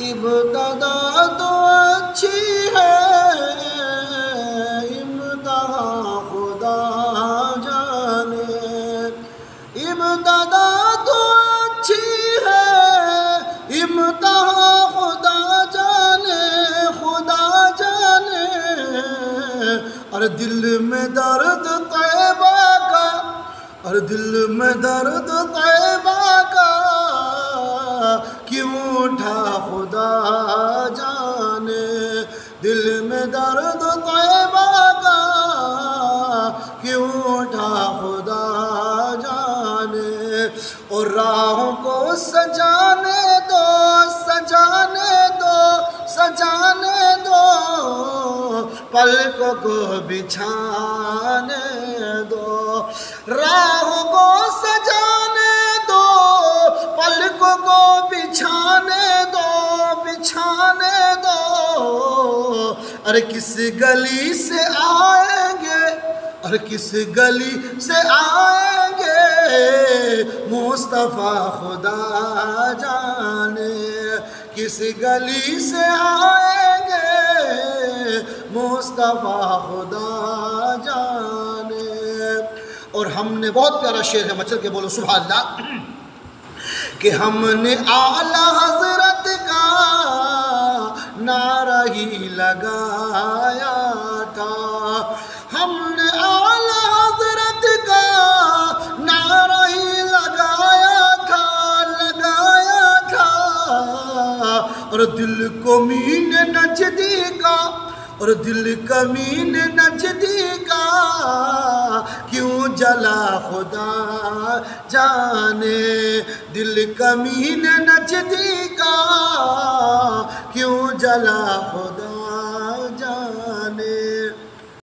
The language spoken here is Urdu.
ابتدا تو اچھی ہے، امتحا خدا جانے، ابتدا تو اچھی ہے، امتحا خدا جانے، خدا جانے، اور دل میں درد طیبہ کا، اور دل میں درد طیبہ کا کیوں اٹھا خدا جانے، دل میں درد طیبہ کا کیوں اٹھا خدا جانے، اور راہوں کو سجانے دو، سجانے دو، سجانے دو، پلکوں کو بچھانے دو، راہوں کو سجانے دو، پلکوں کو بچھانے دو، بچھانے دو، ارے کس گلی سے آئیں گے، اور کس گلی سے آئیں گے مصطفیٰ خدا جانے، کس گلی سے آئیں گے مصطفیٰ خدا جانے۔ اور ہم نے بہت پیارا شعر ہے، مچل کے بولو سبحان اللہ، کہ ہم نے اعلیٰ حضرت کا نعرہ ہی لگایا تھا، ہم نے اعلیٰ حضرت کا نعرہ ہی لگایا تھا، لگایا تھا، اور دل کو مین نجدی کا، اور دل کمین نجدی کا کیوں جلا خدا جانے، دل کمین نجدی کا کیوں جلا خدا